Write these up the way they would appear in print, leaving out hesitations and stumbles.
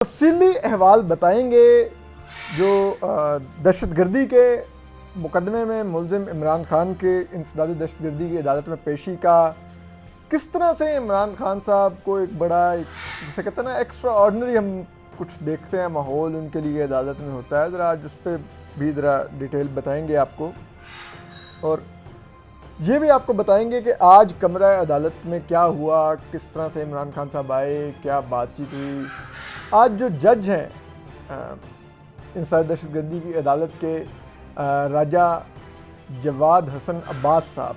तफसीली अहवाल बताएंगे जो दहशतगर्दी के मुकदमे में मुलजिम इमरान खान के इंसदादी दहशतगर्दी की अदालत में पेशी का किस तरह से इमरान खान साहब को एक बड़ा जिसे कहते हैं ना एक्स्ट्रा ऑर्डिनरी हम कुछ देखते हैं माहौल उनके लिए अदालत में होता है। ज़रा आज उस पर भी ज़रा डिटेल बताएंगे आपको, और ये भी आपको बताएंगे कि आज कमरा अदालत में क्या हुआ, किस तरह से इमरान खान साहब आए, क्या बातचीत हुई। आज जो जज हैं इंसदादी दहशतगर्दी की अदालत के राजा जवाद हसन अब्बास साहब,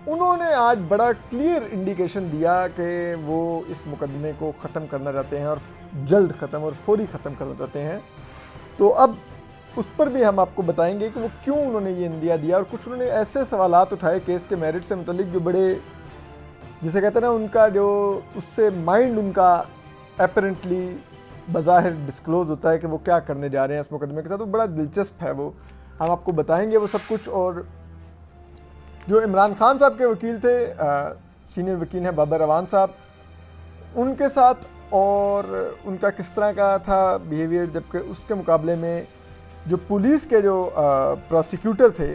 उन्होंने आज बड़ा क्लियर इंडिकेशन दिया कि वो इस मुकदमे को ख़त्म करना चाहते हैं और जल्द ख़त्म और फौरी ख़त्म करना चाहते हैं। तो अब उस पर भी हम आपको बताएंगे कि वो क्यों उन्होंने ये इंदिया दिया, और कुछ उन्होंने ऐसे सवालात उठाए केस के मेरिट से मुतल्लिक जो बड़े जिसे कहते हैं ना उनका जो उससे माइंड उनका एपरेंटली बज़ाहिर डिस्क्लोज़ होता है कि वो क्या करने जा रहे हैं इस मुकदमे के साथ। वो बड़ा दिलचस्प है, वो हम आपको बताएंगे वो सब कुछ। और जो इमरान खान साहब के वकील थे सीनियर वकील हैं बाबर अवान साहब, उनके साथ और उनका किस तरह का था बिहेवियर, जबकि उसके मुकाबले में जो पुलिस के जो प्रोसिक्यूटर थे,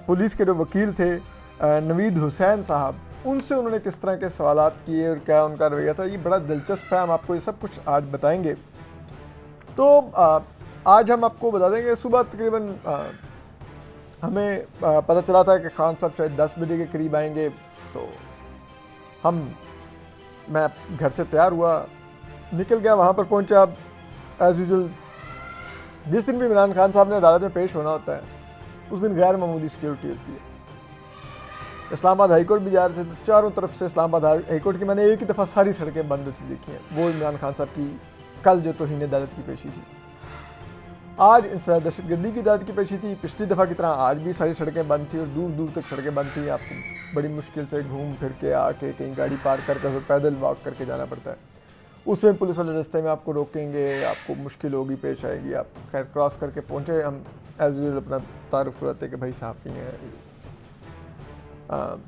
पुलिस के जो वकील थे नवीद हुसैन साहब, उनसे उन्होंने किस तरह के सवालात किए और क्या उनका रवैया था। ये बड़ा दिलचस्प है, हम आपको ये सब कुछ आज बताएंगे। तो आज हम आपको बता देंगे सुबह तकरीबन हमें पता चला था कि खान साहब शायद 10 बजे के करीब आएंगे। तो मैं घर से तैयार हुआ, निकल गया, वहाँ पर पहुँचा। एज़ यूजुअल जिस दिन भी इमरान खान साहब ने अदालत में पेश होना होता है उस दिन गैर मामूली सिक्योरिटी होती है। इस्लामाबाद हाई कोर्ट भी जा रहे थे तो चारों तरफ से इस्लामाबाद हाई कोर्ट की मैंने एक ही दफ़ा सारी सड़कें बंद होती देखी हैं। वो इमरान खान साहब की कल जो तौहीन अदालत की पेशी थी, आज इंसदादी दहशतगर्दी की अदालत की पेशी थी। पिछली दफ़ा की तरह आज भी सारी सड़कें बंद थी और दूर दूर तक सड़कें बंद थी। आपको बड़ी मुश्किल से घूम फिर के आके कहीं गाड़ी पार्क करके फिर पैदल वॉक करके जाना पड़ता है। उसमें पुलिस वाले रास्ते में आपको रोकेंगे, आपको मुश्किल होगी, पेश आएगी। आप खैर क्रॉस करके पहुँचे, हम एज़ यूजुअल अपना तारुफ करवाते कि भाई सहाफ़ी हैं।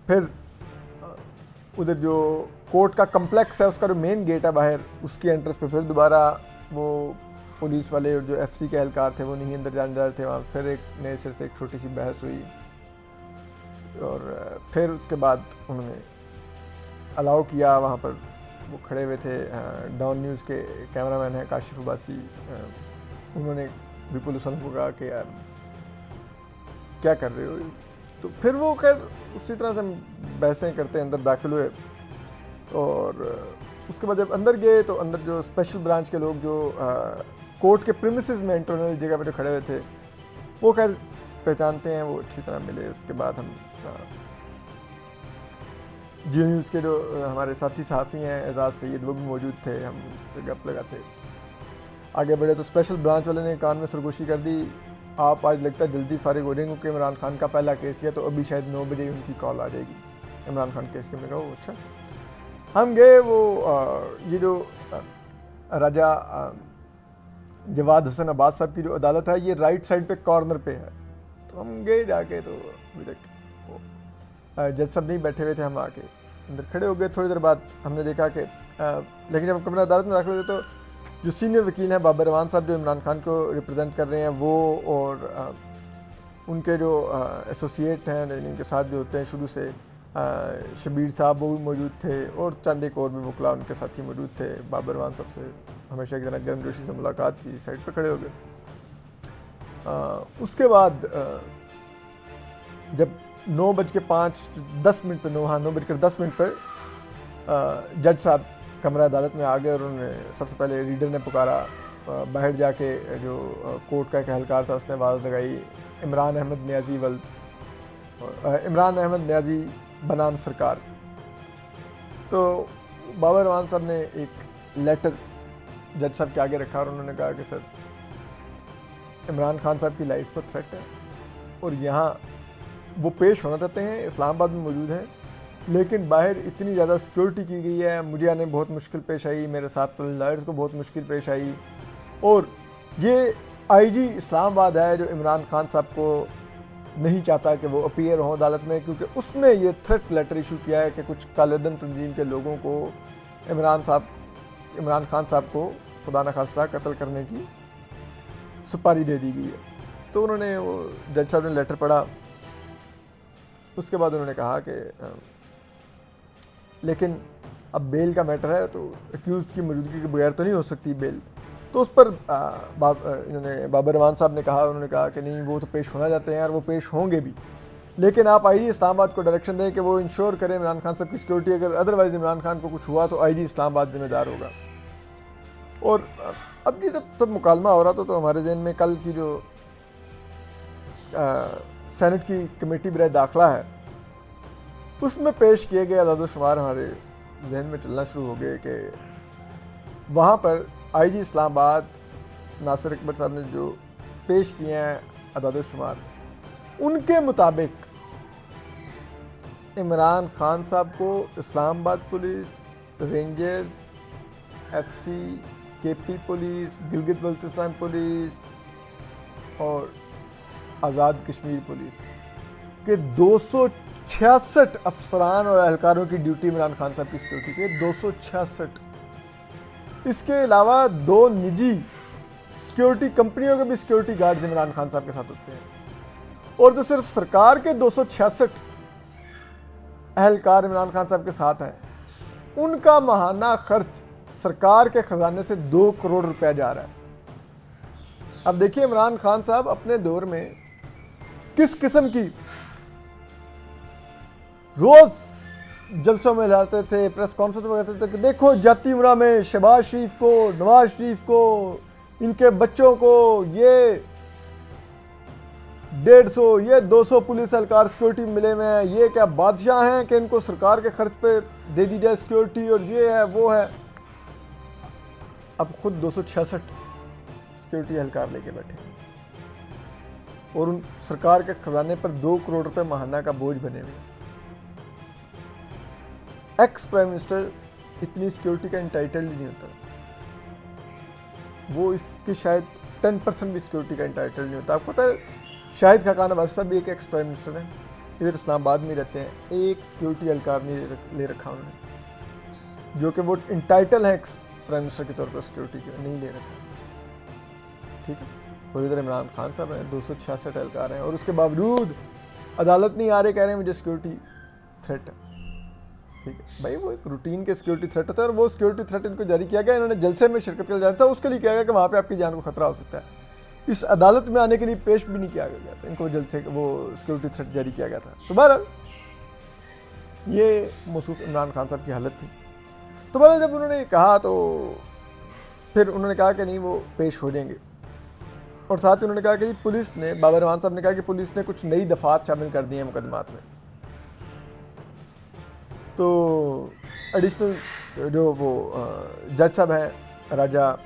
फिर उधर जो कोर्ट का कम्प्लेक्स है उसका जो मेन गेट है बाहर, उसकी एंट्रेंस पे फिर दोबारा वो पुलिस वाले और जो एफसी के एहलकार थे वो नहीं अंदर जाने जा रहे थे। वहाँ फिर एक नए सिर से एक छोटी सी बहस हुई और फिर उसके बाद उन्होंने अलाउ किया। वहाँ पर वो खड़े हुए थे डॉन न्यूज़ के कैमरामैन हैं काशिफ उबासी, उन्होंने भी पुलिस वालों को कहा कि यार क्या कर रहे हो। तो फिर वो खैर उसी तरह से बहसें करते अंदर दाखिल हुए। और उसके बाद जब अंदर गए तो अंदर जो स्पेशल ब्रांच के लोग जो कोर्ट के प्रीमिसेस में इंटरनल जगह पर जो खड़े हुए थे वो खैर पहचानते हैं, वो अच्छी तरह मिले। उसके बाद हम जियो न्यूज़ के जो हमारे साथी सहाफ़ी हैं एजाज़ सैयद, वो भी मौजूद थे, हम उससे गप लगाते आगे बढ़े। तो स्पेशल ब्रांच वाले ने कान में सरगोशी कर दी, आप आज लगता है जल्दी फारिग हो जाएंगे क्योंकि इमरान खान का पहला केस है तो अभी शायद 9 बजे उनकी कॉल आ जाएगी इमरान खान केस के। मैंने कहा अच्छा। हम गए, वो ये जो राजा जवाद हसन अब्बास साहब की जो अदालत है ये राइट साइड पे कॉर्नर पे है। तो हम गए जाके, तो अभी तक जज साहब नहीं बैठे हुए थे। हम आके अंदर खड़े हो गए। थोड़ी देर बाद हमने देखा कि लेकिन जब कमरा अदालत में दाखिल हुए तो जो सीनियर वकील हैं बाबर अवान साहब जो इमरान खान को रिप्रेजेंट कर रहे हैं वो, और उनके जो एसोसिएट हैं इनके साथ जो होते हैं शुरू से शबीर साहब, वो भी मौजूद थे, और चंद एक और भी वकला उनके साथी मौजूद थे। बाबर अवान साहब से हमेशा की तरह गर्मजोशी से मुलाकात की, साइड पर खड़े हो गए। उसके बाद जब 9:05 पर 9:10 पर जज साहब कमरा अदालत में आ गए और उन्होंने सबसे पहले रीडर ने पुकारा। बाहर जाके जो कोर्ट का एक एहलकार था उसने आवाज़ लगाई, इमरान अहमद न्याजी वल्द, इमरान अहमद न्याजी बनाम सरकार। तो बाबर अवान साहब ने एक लेटर जज साहब के आगे रखा और उन्होंने कहा कि सर इमरान खान साहब की लाइफ को थ्रेट है और यहाँ वो पेश होना चाहते हैं, इस्लामाबाद में मौजूद हैं, लेकिन बाहर इतनी ज़्यादा सिक्योरिटी की गई है, मुझे आने बहुत मुश्किल पेश आई, मेरे साथ लॉयर्स को बहुत मुश्किल पेश आई। और ये आईजी इस्लामाबाद है जो इमरान खान साहब को नहीं चाहता कि वो अपीयर हों अदालत में, क्योंकि उसने ये थ्रेट लेटर इशू किया है कि कुछ कालेदन तंजीम के लोगों को इमरान खान साहब को खुदा न खास्ता कत्ल करने की सुपारी दे दी गई है। तो उन्होंने वो जज साहब ने लेटर पढ़ा। उसके बाद उन्होंने कहा कि लेकिन अब बेल का मैटर है तो एक्यूज़ की मौजूदगी के बगैर तो नहीं हो सकती बेल। तो उस पर इन्होंने बाबर रहमान साहब ने कहा, उन्होंने कहा कि नहीं वो तो पेश होना चाहते हैं और वो पेश होंगे भी, लेकिन आप आईजी इस्लामाबाद को डायरेक्शन दें कि वो इंश्योर करें इमरान खान साहब की सिक्योरिटी। अगर अदरवाइज इमरान खान को कुछ हुआ तो आईजी इस्लामाबाद जिम्मेदार होगा। और अब ये जब सब मुकालमा हो रहा था तो हमारे जहन में कल की जो सेनेट की कमेटी बराए दाखिला है उसमें पेश किए गए अदाद-ओ-शुमार हमारे जहन में चलना शुरू हो गए कि वहाँ पर आईजी इस्लामाबाद नासिर अकबर साहब ने जो पेश किए हैं अदाद-ओ-शुमार, उनके मुताबिक इमरान खान साहब को Islamabad police, rangers, FC, KP police, Gilgit Baltistan police और आज़ाद कश्मीर पुलिस के 266 अफसरान और एहलकारों की ड्यूटी इमरान खान साहब की सिक्योरिटी पे 266। इसके अलावा 2 निजी सिक्योरिटी कंपनियों के भी सिक्योरिटी गार्ड्स इमरान खान साहब के साथ होते हैं। और जो सिर्फ सरकार के 266 एहलकार इमरान खान साहब के साथ हैं, उनका माहाना खर्च सरकार के खजाने से 2 करोड़ रुपया जा रहा है। अब देखिए इमरान खान साहब अपने दौर में किस किस्म की रोज जलसों में लाते थे, प्रेस कॉन्फ्रेंस में कहते थे कि देखो जाती उमरा में शहबाज शरीफ को, नवाज शरीफ को, इनके बच्चों को ये 150 ये 200 पुलिस एहलकार सिक्योरिटी मिले हुए हैं, ये क्या बादशाह हैं कि इनको सरकार के खर्च पे दे दी जाए सिक्योरिटी, और ये है वो है। अब खुद 266 सिक्योरिटी एहलकार लेके बैठे और उन सरकार के खजाने पर 2 करोड़ रुपए माहाना का बोझ बने हुए। एक्स प्राइम मिनिस्टर इतनी सिक्योरिटी का इंटाइटल्ड नहीं होता, वो इसकी शायद 10% भी सिक्योरिटी का इंटाइटल्ड नहीं होता। आपको पता है शाहिद खाकान अब्बासी साहब भी एक एक्स प्राइम मिनिस्टर हैं, इधर इस्लामाबाद में रहते हैं, एक सिक्योरिटी एहलकार नहीं ले रखा उन्होंने, जो कि वो इंटाइटल है एक्स प्राइम मिनिस्टर के तौर पर सिक्योरिटी के, नहीं ले रखा। ठीक है, और इधर इमरान खान साहब हैं, 266 एहलकार हैं, और उसके बावजूद अदालत नहीं आ रहे, कह रहे हैं मुझे सिक्योरिटी थ्रेट है। ठीक है भाई, वो एक रूटीन के सिक्योरिटी थ्रेट होता है, और वो सिक्योरिटी थ्रेट इनको जारी किया गया, इन्होंने जलसे में शिरकत कर जाना था, उसके लिए किया गया कि वहाँ पे आपकी जान को खतरा हो सकता है। इस अदालत में आने के लिए पेश भी नहीं किया गया था, इनको जलसे वो सिक्योरिटी थ्रेट जारी किया गया था। तो बहरहाल ये मौसूफ इमरान खान साहब की हालत थी। तो बहरहाल जब उन्होंने कहा तो फिर उन्होंने कहा कि नहीं वो पेश हो जाएंगे, और साथ ही उन्होंने कहा कि पुलिस ने, बाबर रहमान साहब ने कहा कि पुलिस ने कुछ नई दफात शामिल कर दी हैं मुकदमात में। तो एडिशनल जो वो जज साहब हैं राजा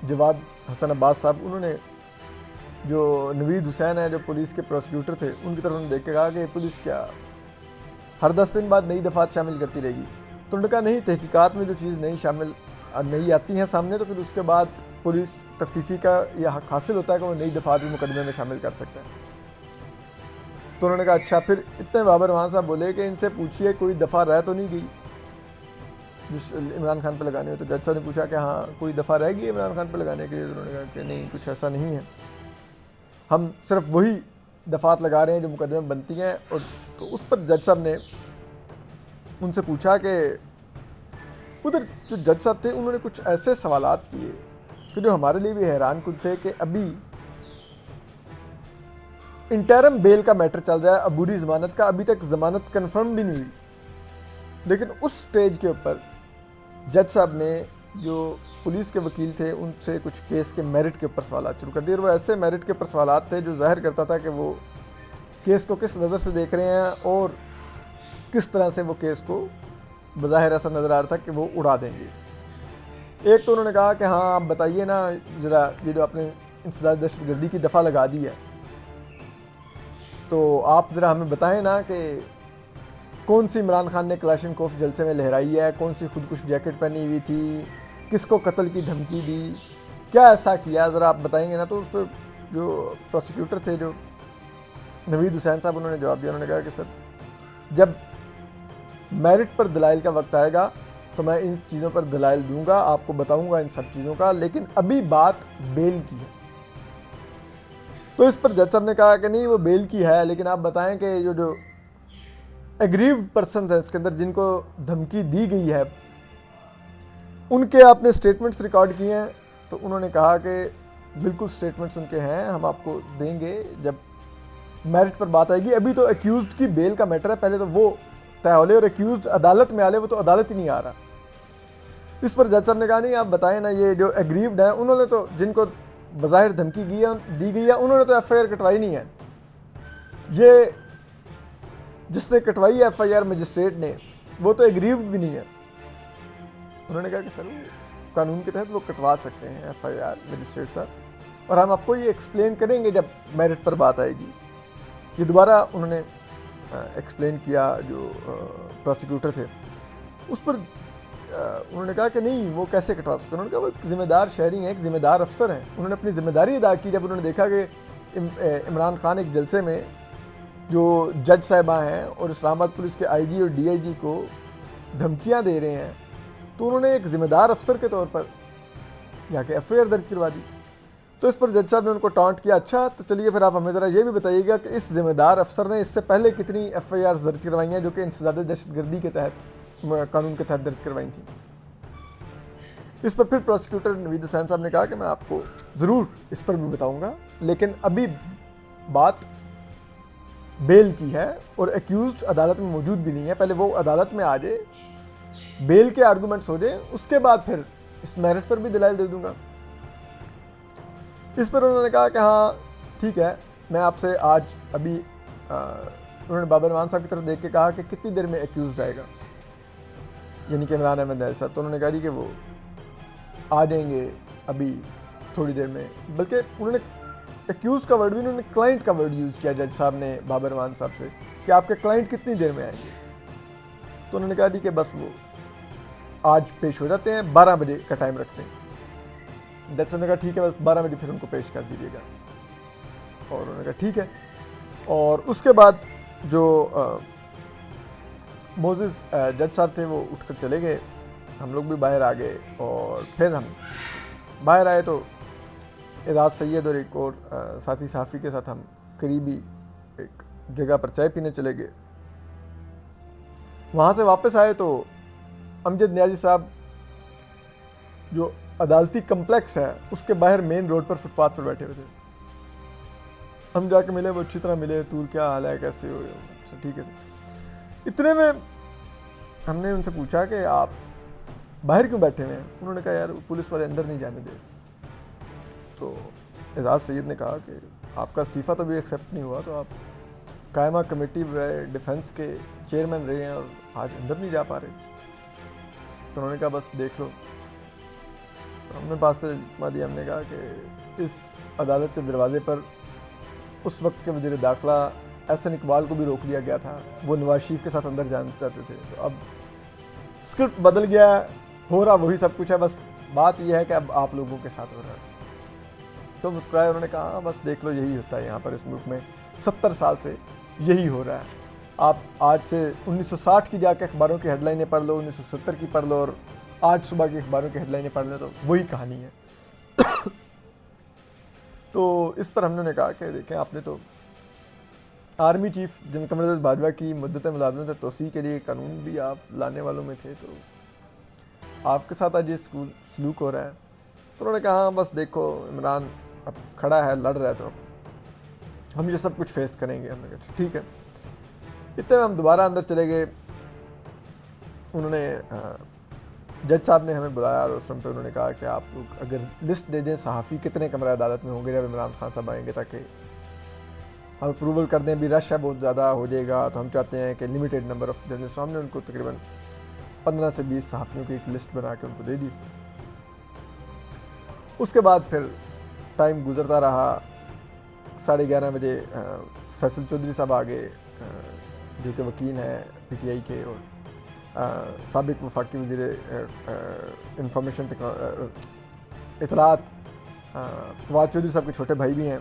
जवाद हसन अब्बास साहब, उन्होंने जो नवीद हुसैन है जो पुलिस के प्रोसिक्यूटर थे, उनकी तरफ देख के कहा कि पुलिस क्या हर 10 दिन बाद नई दफात शामिल करती रहेगी। तो उन्होंने कहा नहीं, तहकीकात में जो चीज़ नई आती हैं सामने तो फिर उसके बाद पुलिस तफ्तीशी का यह हक हासिल होता है कि वो नई दफात भी मुकदमे में शामिल कर सकता है। तो उन्होंने कहा अच्छा। फिर इतने बाबर रहमान साहब बोले कि इनसे पूछिए कोई दफ़ा रह तो नहीं गई जिस इमरान खान पे लगानी हो। तो जज साहब ने पूछा कि हाँ कोई दफ़ा रह गई इमरान खान पे लगाने के लिए। तो उन्होंने कहा कि नहीं, कुछ ऐसा नहीं है, हम सिर्फ वही दफ़ात लगा रहे हैं जो मुकदमे में बनती हैं। और तो उस पर जज साहब ने उनसे पूछा कि उधर जो जज साहब थे उन्होंने कुछ ऐसे सवालात किए कि जो हमारे लिए भी हैरान कुन थे कि अभी इंटरम बेल का मैटर चल रहा है, अबूरी ज़मानत का, अभी तक ज़मानत कन्फर्म भी नहीं हुई, लेकिन उस स्टेज के ऊपर जज साहब ने जो पुलिस के वकील थे उनसे कुछ केस के मेरिट के ऊपर सवाल शुरू कर दिए। और वो ऐसे मेरिट के ऊपर सवाल थे जो जाहिर करता था कि वो केस को किस नज़र से देख रहे हैं और किस तरह से वो केस को बज़ाहिर ऐसा नज़र आ रहा था कि वो उड़ा देंगे। एक तो उन्होंने कहा कि हाँ आप बताइए ना ज़रा, ये जो आपने इंसदाद दहशतगर्दी की दफ़ा लगा दी है तो आप ज़रा हमें बताएं ना कि कौन सी इमरान खान ने क्लाशनकोफ जलसे में लहराई है, कौन सी खुदकुश जैकेट पहनी हुई थी, किसको कत्ल की धमकी दी, क्या ऐसा किया, ज़रा आप बताएंगे ना। तो उस पर जो प्रोसिक्यूटर थे जो नवीद हुसैन साहब, उन्होंने जवाब दिया, उन्होंने कहा कि सर जब मेरिट पर दलाइल का वक्त आएगा तो मैं इन चीज़ों पर दलाइल दूंगा, आपको बताऊंगा इन सब चीज़ों का, लेकिन अभी बात बेल की है। तो इस पर जज साहब ने कहा कि नहीं वो बेल की है, लेकिन आप बताएं कि जो एग्रीव पर्सन है इसके अंदर जिनको धमकी दी गई है उनके आपने स्टेटमेंट्स रिकॉर्ड किए हैं। तो उन्होंने कहा कि बिल्कुल स्टेटमेंट्स उनके हैं, हम आपको देंगे जब मेरिट पर बात आएगी। अभी तो एक्यूज्ड की बेल का मैटर है, पहले तो वो तय हो ले और एक्यूज्ड अदालत में आ ले, वो तो अदालत ही नहीं आ रहा। इस पर जज साहब ने कहा नहीं आप बताएं ना, ये जो एग्रीव्ड है उन्होंने तो जिनको बज़ाहिर धमकी दी गई है उन्होंने तो FIR कटवाई नहीं है। ये जिसने कटवाई है FIR मजिस्ट्रेट ने, वो तो एग्रीव्ड भी नहीं है। उन्होंने कहा कि सर कानून के तहत वो कटवा सकते हैं FIR मजिस्ट्रेट साहब, और हम आपको ये एक्सप्लेन करेंगे जब मेरिट पर बात आएगी। ये दोबारा उन्होंने एक्सप्लेन किया जो प्रोसिक्यूटर थे उस पर। उन्होंने कहा कि नहीं वो कैसे कटवा सकते हैं। उन्होंने कहा वो जिम्मेदार शहरी हैं, एक जिम्मेदार अफसर हैं, उन्होंने अपनी जिम्मेदारी अदा की। जब उन्होंने देखा कि इमरान खान एक जलसे में जो जज साहिबा हैं और इस्लामाबाद पुलिस के IG और DIG को धमकियां दे रहे हैं, तो उन्होंने एक जिम्मेदार अफसर के तौर पर जाके FIR दर्ज करवा दी। तो इस पर जज साहब ने उनको टॉन्ट किया, अच्छा तो चलिए फिर आप हमें ज़रा ये भी बताइएगा कि इस जिम्मेदार अफसर ने इससे पहले कितनी FIR दर्ज करवाई हैं जो कि इंसदाद दहशतगर्दी के तहत कानून के तहत दर्ज करवाई थी। इस पर फिर प्रोसिक्यूटर नवीद हुसैन साहब ने कहा कि मैं आपको ज़रूर इस पर भी बताऊंगा, लेकिन अभी बात बेल की है और एक्यूज्ड अदालत में मौजूद भी नहीं है, पहले वो अदालत में आ जाए, बेल के आर्गूमेंट्स हो जाए, उसके बाद फिर इस मेरिट पर भी दलाइल दे दूंगा। इस पर उन्होंने कहा कि हाँ ठीक है, मैं आपसे आज अभी उन्होंने बाबर मान साहब की तरफ देख के कहा कि कितनी देर में एक्यूज्ड आएगा, यानी कि इमरान अहमद दैल साहब। तो उन्होंने कहा कि वो आ जाएंगे अभी थोड़ी देर में, बल्कि उन्होंने एक्यूज का वर्ड भी, उन्होंने क्लाइंट का वर्ड यूज़ किया जज साहब ने बाबर मान साहब से कि आपके क्लाइंट कितनी देर में आएंगे। तो उन्होंने कहा कि बस वो आज पेश हो जाते हैं, 12 बजे का टाइम रखते हैं। जज साहब ने कहा ठीक है, बस 12 बजे फिर उनको पेश कर दीजिएगा। और उन्होंने कहा ठीक है। और उसके बाद जो मोजिस जज साहब थे वो उठकर चले गए, हम लोग भी बाहर आ गए। और फिर हम बाहर आए तो एजाज सैयद और एक और साथी सहाफ़ी के साथ हम करीबी एक जगह पर चाय पीने चले गए। वहाँ से वापस आए तो अमजद नियाजी साहब जो अदालती कम्प्लेक्स है उसके बाहर मेन रोड पर फुटपाथ पर बैठे हुए थे। हम जाके मिले, वो अच्छी तरह मिले, तूर क्या हाल है, कैसे हो? अच्छा ठीक है सर। इतने में हमने उनसे पूछा कि आप बाहर क्यों बैठे हुए हैं? उन्होंने कहा यार पुलिस वाले अंदर नहीं जाने दे। तो एजाज सैयद ने कहा कि आपका इस्तीफ़ा तो भी एक्सेप्ट नहीं हुआ, तो आप कायमा कमेटी डिफेंस के चेयरमैन रहे हैं और आज अंदर नहीं जा पा रहे। तो उन्होंने कहा बस देख लो। तो हमने पास से दिया, हमने कहा कि इस अदालत के दरवाजे पर उस वक्त के वज़ीर दाखिला एहसन इकबाल को भी रोक लिया गया था, वो नवाज शरीफ के साथ अंदर जाना चाहते थे। तो अब स्क्रिप्ट बदल गया, हो रहा वही सब कुछ है, बस बात यह है कि अब आप लोगों के साथ हो रहा है। तो मुस्कुराए, उन्होंने कहा हाँ बस देख लो यही होता है यहाँ पर, इस मुल्क में 70 साल से यही हो रहा है। आप आज से 1960 की जाके अखबारों की हेडलाइनें पढ़ लो, 1970 की पढ़ लो और आज सुबह की अखबारों की हेडलाइनें पढ़ लो तो वही कहानी है। तो इस पर हमने उन्हें कहा कि देखें आपने तो आर्मी चीफ जिन कमर बाजवा की मुद्दत मुलाजमत तोसी के लिए कानून भी आप लाने वालों में थे, तो आपके साथ आज ये सलूक हो रहा है। तो उन्होंने कहा हाँ बस देखो इमरान अब खड़ा है, लड़ रहा है, तो अब हम ये सब कुछ फेस करेंगे। हमने कहा ठीक है। इतने में हम दोबारा अंदर चले गए। उन्होंने जज साहब ने हमें बुलाया और उस समय पे उन्होंने कहा कि आप लोग अगर लिस्ट दे दें सहाफ़ी कितने कमरा अदालत में होंगे जब इमरान खान साहब आएंगे, ताकि हम अप्रूवल कर दें। अभी रश है बहुत ज़्यादा हो जाएगा, तो हम चाहते हैं कि लिमिटेड नंबर ऑफ़ जर्नलिस्ट। हमने उनको तकरीबन 15 से 20 सहाफ़ियों की एक लिस्ट बना के उनको दे दी। उसके बाद फिर टाइम गुजरता रहा। 11:30 बजे फैसल चौधरी साहब आ गए, जो कि वकील हैं PTI के और साबिक वफाकी वज़ीर इंफॉर्मेशन इतलात फवाद चौधरी साहब के छोटे भाई भी हैं।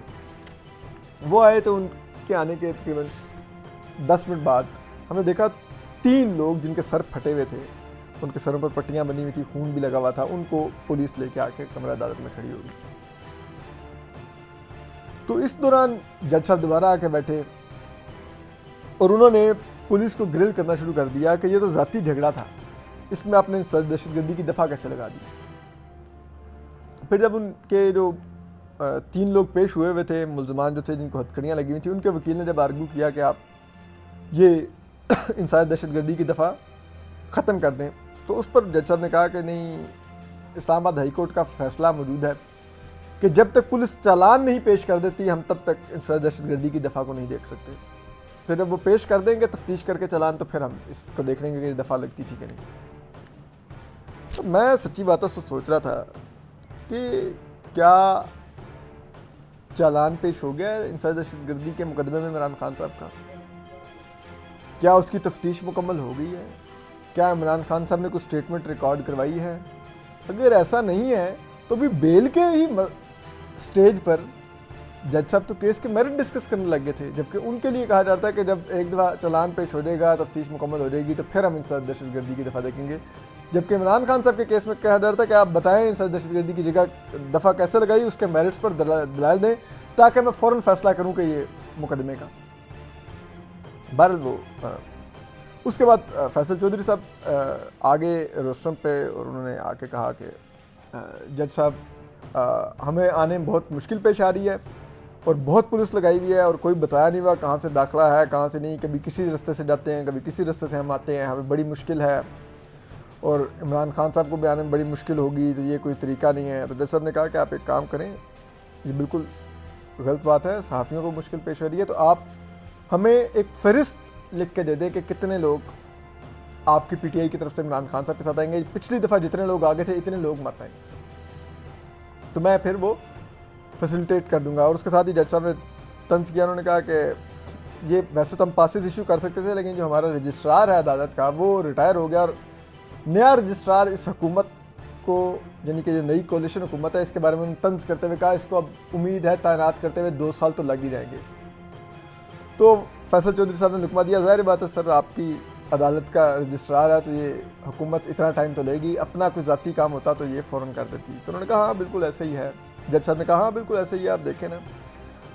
वो आए तो उनके आने के तकरीबन 10 मिनट बाद हमने देखा 3 लोग जिनके सर फटे हुए थे उनके सरों पर पट्टियां बनी हुई थी, खून भी लगा हुआ था, उनको पुलिस लेके आके कमरा अदालत में खड़ी होगी। तो इस दौरान जज साहब दोबारा आके बैठे और उन्होंने पुलिस को ग्रिल करना शुरू कर दिया कि ये तो ज़ाती झगड़ा था, इसमें आपने दहशतगर्दी की दफ़ा कैसे लगा दी। फिर जब उनके जो 3 लोग पेश हुए हुए थे, मुल्ज़मान जो थे जिनको हथकड़ियाँ लगी हुई थी, उनके वकील ने जब आर्गू किया कि आप ये इंसानी दहशतगर्दी की दफ़ा ख़त्म कर दें, तो उस पर जज साहब ने कहा कि नहीं, इस्लामाबाद हाई कोर्ट का फ़ैसला मौजूद है कि जब तक पुलिस चालान नहीं पेश कर देती हम तब तक इंसानी दहशतगर्दी की दफ़ा को नहीं देख सकते। फिर जब वो पेश कर देंगे तफ्तीश करके चालान, तो फिर हम इसको देख लेंगे कि दफ़ा लगती थी कि नहीं। तो मैं सच्ची बातों से सोच रहा था कि क्या चालान पेश हो गया इंसानी दहशतगर्दी के मुकदमे में इमरान खान साहब का? क्या उसकी तफ्तीश मुकम्मल हो गई है? क्या इमरान खान साहब ने कुछ स्टेटमेंट रिकॉर्ड करवाई है? अगर ऐसा नहीं है तो भी बेल के ही स्टेज पर जज साहब तो केस के मेरिट डिस्कस करने लग गए थे, जबकि उनके लिए कहा जाता है कि जब एक दफ़ा चालान पेश हो जाएगा, तफ्तीश मुकम्मल हो जाएगी, तो फिर हम इंसानी दहशतगर्दी की दफ़ा देखेंगे। जबकि इमरान खान साहब के केस में कहा जाता है कि आप बताएं इंसानी दहशतगर्दी की जगह दफ़ा कैसे लगाई, उसके मेरिट्स पर दलाल दें ताकि मैं फ़ौरन फैसला करूँ कि ये मुकदमे का। बहरहाल वो उसके बाद फैसल चौधरी साहब आगे रोस्टम पे और उन्होंने आके कहा कि जज साहब हमें आने में बहुत मुश्किल पेश आ रही है और बहुत पुलिस लगाई हुई है और कोई बताया नहीं हुआ कहाँ से दाखिला है कहाँ से नहीं, कभी किसी रास्ते से जाते हैं, कभी किसी रास्ते से हम आते हैं, हमें बड़ी मुश्किल है और इमरान खान साहब को भी आने में बड़ी मुश्किल होगी, तो ये कोई तरीका नहीं है। तो जज साहब ने कहा कि आप एक काम करें, ये बिल्कुल गलत बात है, सहाफ़ियों को मुश्किल पेश हो रही है, तो आप हमें एक फ़हरिस्त लिख के दे दें कि कितने लोग आपकी पीटीआई की तरफ से इमरान खान साहब के साथ आएंगे, पिछली दफ़ा जितने लोग आगे थे इतने लोग मत आएंगे, तो मैं फिर वो फैसिलिटेट कर दूंगा। और उसके साथ ही जज साहब ने तंज किया, उन्होंने कहा कि ये वैसे तो हम पासेस इशू कर सकते थे, लेकिन जो हमारा रजिस्ट्रार है अदालत का वो रिटायर हो गया और नया रजिस्ट्रार इस हुकूमत को, यानी कि जो नई कोलिशन हुकूमत है, इसके बारे में तंज करते हुए कहा इसको अब उम्मीद है तैनात करते हुए 2 साल तो लग ही जाएंगे। तो फैसल चौधरी साहब ने लुकमा दिया, ज़ाहिर बात है सर आपकी अदालत का रजिस्ट्रार है तो ये हुकूमत इतना टाइम तो लेगी, अपना कुछ ज़ाती काम होता तो ये फ़ौरन कर देती। तो उन्होंने कहा हाँ बिल्कुल ऐसे ही है। जज साहब ने कहा हाँ बिल्कुल ऐसे ही है, आप देखें ना,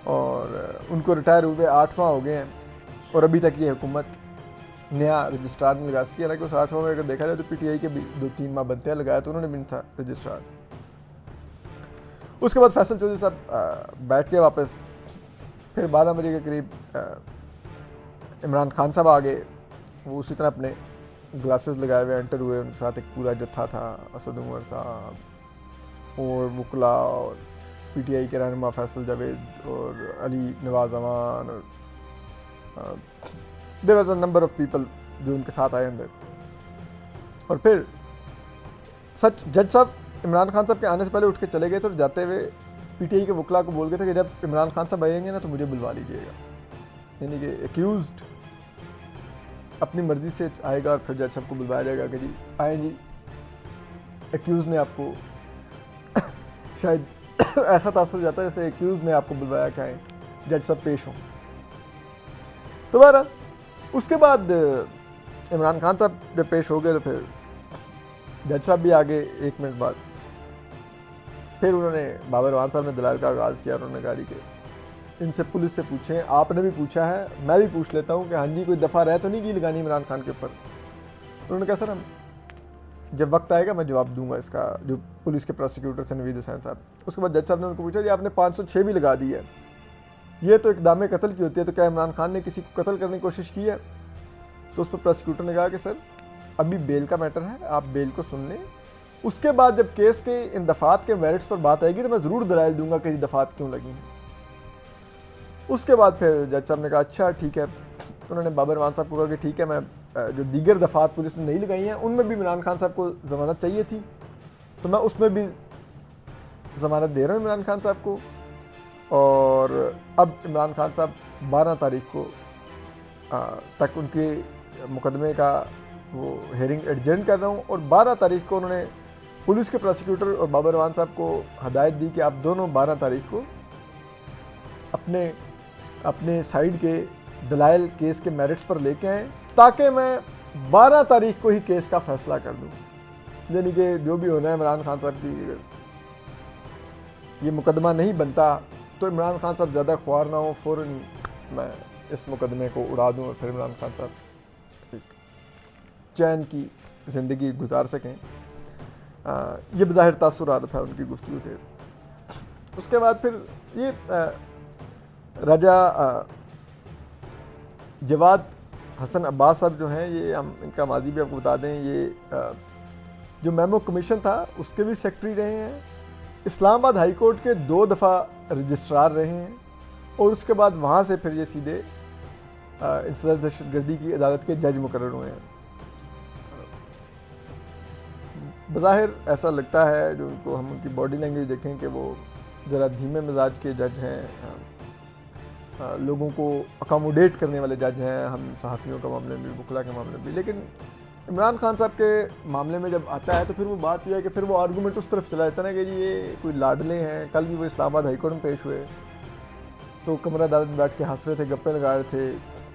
और उनको रिटायर हुए 8वां हो गए हैं और अभी तक ये हुकूमत नया रजिस्ट्रार नहीं लगा सकी। हालांकि उस 8वां में अगर देखा जाए तो पीटीआई के भी 2-3 माह बनते हैं लगाया, तो उन्होंने भी नहीं था रजिस्ट्रार। उसके बाद फैसल चौधरी साहब बैठ के वापस फिर 12 बजे के करीब इमरान खान साहब आ गए, वो उसी तरह अपने ग्लासेस लगाए हुए एंटर हुए, उनके साथ एक पूरा जत्था था, असद उमर साहब और वकला और पीटीआई के रहनुमा फैसल जावेद और अली नवाज अमान और there was a number of people जो उनके साथ आए अंदर। और फिर सच जज साहब इमरान खान साहब के आने से पहले उठ के चले गए, तो जाते हुए पीटीआई के वकला को बोल गए थे कि जब इमरान खान साहब आएंगे ना तो मुझे बुलवा लीजिएगा, यानी कि एक्यूज्ड अपनी मर्ज़ी से आएगा और फिर जज साहब को बुलवाया जाएगा कि जी आए जी, एक्यूज़ ने आपको शायद ऐसा तासुर जाता है जैसे एक्यूज़ ने आपको बुलवाया कि आए जज साहब पेश हों। तो बहरहाल उसके बाद इमरान खान साहब जब पेश हो गए तो फिर जज साहब भी आगे 1 मिनट बाद फिर उन्होंने बाबर रवान साहब ने दलाल का आगाज़ किया और उन्होंने कहा कि इनसे पुलिस से पूछें, आपने भी पूछा है मैं भी पूछ लेता हूं कि हाँ जी कोई दफ़ा रह तो नहीं की लगानी इमरान खान के ऊपर। उन्होंने कहा सर हम जब वक्त आएगा मैं जवाब दूंगा इसका, जो पुलिस के प्रोसिक्यूटर थे नवीद हुसैन साहब। उसके बाद जज साहब ने उनको पूछा जी आपने 506 भी लगा दी है, ये तो इक़दाम कत्ल की होती है, तो क्या इमरान खान ने किसी को कत्ल करने की कोशिश की है? तो उस पर प्रोसिक्यूटर ने कहा कि सर अभी बेल का मैटर है, आप बेल को सुन लें, उसके बाद जब केस के इन दफ़ात के मेरिट्स पर बात आएगी तो मैं ज़रूर दलाइल दूंगा कि ये दफ़ात क्यों लगी हैं। उसके बाद फिर जज साहब ने कहा अच्छा ठीक है। तो उन्होंने बाबर रवान साहब को कहा कि ठीक है, मैं जो दीगर दफ़ात पुलिस ने नहीं लगाई हैं उनमें भी इमरान खान साहब को ज़मानत चाहिए थी, तो मैं उसमें भी ज़मानत दे रहा हूँ इमरान खान साहब को। और अब इमरान खान साहब 12 तारीख को तक उनके मुकदमे का वो हेयरिंग एडजेंट कर रहा हूँ, और 12 तारीख को उन्होंने पुलिस के प्रोसिक्यूटर और बाबर रवान साहब को हदायत दी कि आप दोनों 12 तारीख को अपने साइड के दलाइल केस के मेरिट्स पर लेके आएँ ताकि मैं 12 तारीख को ही केस का फ़ैसला कर दूँ। यानी कि जो भी होना है इमरान खान साहब की, ये मुकदमा नहीं बनता तो इमरान खान साहब ज़्यादा ख्वार ना हो, फ़ौरन ही मैं इस मुकदमे को उड़ा दूँ और फिर इमरान खान साहब एक चैन की ज़िंदगी गुजार सकें। ये बज़ाहिर तासुर आ रहा था उनकी गुफ्तगू से। उसके बाद फिर ये राजा जवाद हसन अब्बास साहब जो हैं, ये हम इनका माजी भी आपको बता दें, ये जो मेमो कमीशन था उसके भी सेक्रेटरी रहे हैं, इस्लामाबाद हाई कोर्ट के 2 दफ़ा रजिस्ट्रार रहे हैं और उसके बाद वहाँ से फिर ये सीधे इंसदाद दहशतगर्दी की अदालत के जज मुकर्रर हुए हैं। बज़ाहिर ऐसा लगता है, जो उनको हम उनकी बॉडी लैंग्वेज देखें, कि वो ज़रा धीमे मिजाज के जज हैं, लोगों को अकोमोडेट करने वाले जज हैं, हम सहाफ़ियों के मामले में भी, वकला के मामले में भी। लेकिन इमरान खान साहब के मामले में जब आता है तो फिर वो बात यह है कि फिर वो आर्गूमेंट उस तरफ चला जाता है ना कि ये कोई लाडले हैं। कल भी वो इस्लामाबाद हाई कोर्ट में पेश हुए तो कमरा अदालत में बैठ के हंस रहे थे, गप्पे लगा रहे थे।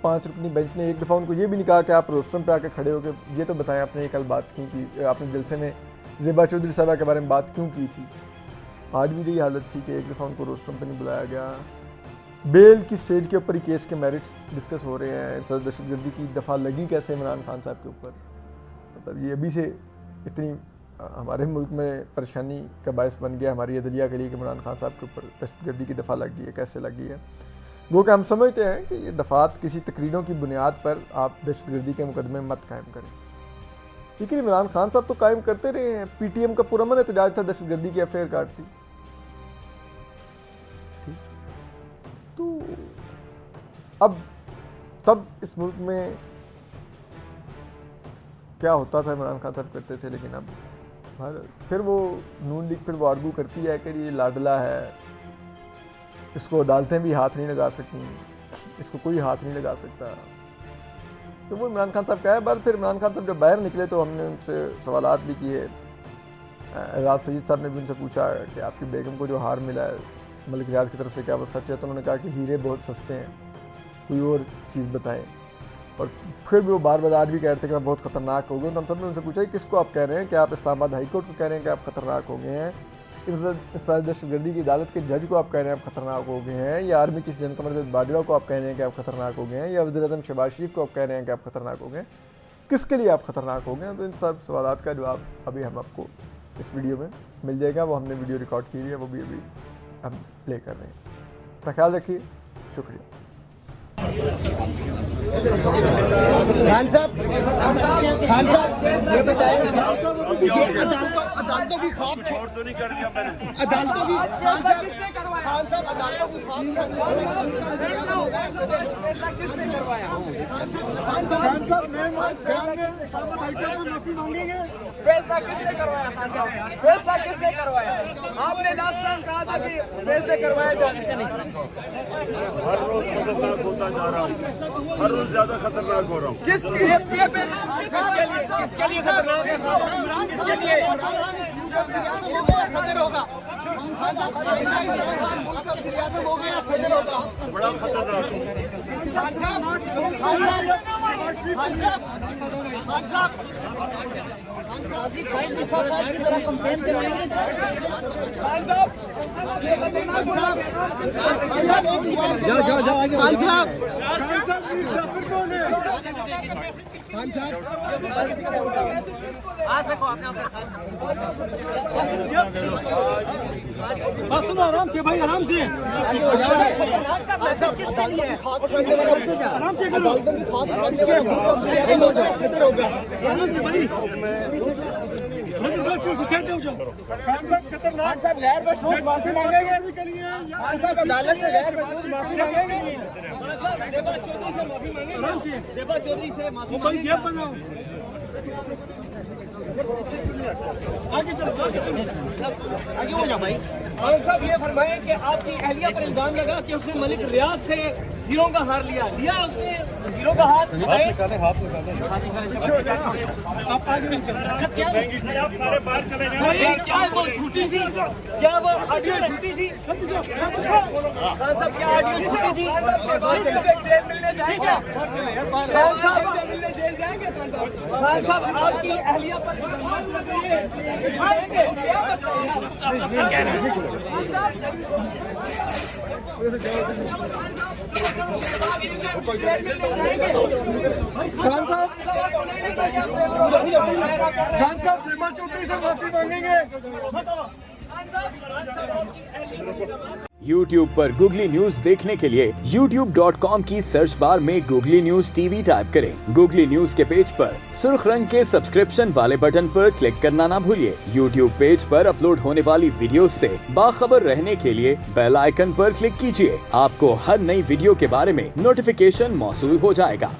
5 रुकनी बेंच ने एक दफ़ा उनको ये भी नहीं कहा कि आप रोस्ट्रम पे आके खड़े हो के ये तो बताएं आपने कल बात क्यों की, आपने जलसे में ज़ेबा चौधरी साहबा के बारे में बात क्यों की थी। आज भी यही हालत थी कि एक दफ़ा उनको रोस्ट्रम पे नहीं बुलाया गया। बेल की स्टेज के ऊपर ही केस के मेरिट्स डिस्कस हो रहे हैं। इंसदाद दहशतगर्दी की दफ़ा लगी कैसे इमरान खान साहब के ऊपर, मतलब ये अभी से इतनी हमारे मुल्क में परेशानी का बायस बन गया हमारी अदलिया के लिए कि इमरान खान साहब के ऊपर दहशतगर्दी की दफ़ा लग गई है, कैसे लग गई है। वो कि हम समझते हैं कि ये दफ़ात किसी तकरीरों की बुनियाद पर आप दहशतगर्दी के मुकदमे मत कायम करें, लेकिन इमरान खान साहब तो कायम करते रहे हैं। PTM का पुरअमन एहतजाज था दहशतगर्दी की FIR काटती। तो अब तब इस मुल्क में क्या होता था, इमरान खान साहब करते थे। लेकिन अब फिर वो नून लीग फिर वो आर्गू करती है कि ये लाडला है, इसको अदालतें भी हाथ नहीं लगा सकती, इसको कोई हाथ नहीं लगा सकता। तो वो इमरान खान साहब का है। पर फिर इमरान खान साहब जब बाहर निकले तो हमने उनसे सवालात भी किए। एजाज सईद साहब ने भी उनसे पूछा कि आपकी बेगम को जो हार मिला है मलिक रियाज की तरफ से, क्या वो सच है? तो उन्होंने कहा कि हीरे बहुत सस्ते हैं, कोई और चीज़ बताएं। और फिर भी वो बार बार आज भी कह रहे थे कि मैं बहुत ख़तरनाक हो गया। तो हम सब ने उनसे पूछा कि किसको आप कह रहे हैं, कि आप इस्लामाबाद हाई कोर्ट को कह रहे हैं कि आप ख़तरनाक हो गए हैं, इंसदाद दहशतगर्दी की अदालत के जज को आप कह रहे हैं आप ख़तरनाक हो गए हैं, या आर्मी चीफ जनरल कमर बाजवा को आप कह रहे हैं कि आप ख़तरनाक हो गए हैं, या वज़ीर-ए-आज़म शहबाज शरीफ को आप कह रहे हैं कि आप ख़तरनाक हो गए, किसके लिए आप ख़तरनाक हो गए? तो इन सब सवालात का जवाब अभी हम आपको इस वीडियो में मिल जाएगा। वो हमने वीडियो रिकॉर्ड की है, वो भी अभी हम प्ले कर रहे हैं। अपना ख्याल रखिए, शुक्रिया। खान साहब ये बताएं अदालतों की खौफ छोड़ तो नहीं कर दिया मैंने, अदालतों की खान साहब अदालतों की खौफ किसने करवाया? खान साहब माफी मांगेंगे। फैसला किसने करवाया? खान साहब फैसला किसने करवाया? आपने लास्ट टाइम कहा था कि फैसले करवाया जाने से नहीं। हर रोज खतरनाक होता जा रहा हूँ, हर रोज ज्यादा खतरनाक हो रहा हूँ। किसके लिए खतरनाक है? किसके लिए सदर होगा? हो गया सदर होगा, बड़ा खतरनाक हूँ। बस सुनो, आराम से भाई, आराम से आराम से करो, आराम से भाई, सेट हो जाओ। खान साहब गैर मशरूत माफी मांगेंगे। खान साहब अदालत से गैर मशरूत माफी मांगेंगे। ज़ेबा चौधरी से माफी मांगेंगे। आराम से ज़ेबा चौधरी से माफी भाई, गैप बनाओ, आगे चलो, आगे चलो, आगे हो जाओ भाई। खान साहब ये फरमाएं कि आपकी अहलिया पर इल्जाम लगा कि उसने मलिक रियाज से हीरो का हार लिया उसने हीरो का हार अच्छा क्या क्या वो झूठी थी क्या वो ऑडियो झूठी थी खान साहब क्या ऑडियो झूठी थी जेल मिलने जाएंगे खान साहब मिलने जेल जाएंगे खान साहब आपकी अहलिया पर खान साहब सीमा चौधरी से माफी मांगेंगे। YouTube पर गूगली न्यूज देखने के लिए youtube.com की सर्च बार में गूगली न्यूज टीवी टाइप करें। गूगली न्यूज के पेज पर सुर्ख रंग के सब्सक्रिप्शन वाले बटन पर क्लिक करना ना भूलिए। YouTube पेज पर अपलोड होने वाली वीडियोस से बाखबर रहने के लिए बेल आइकन पर क्लिक कीजिए। आपको हर नई वीडियो के बारे में नोटिफिकेशन मौसूल हो जाएगा।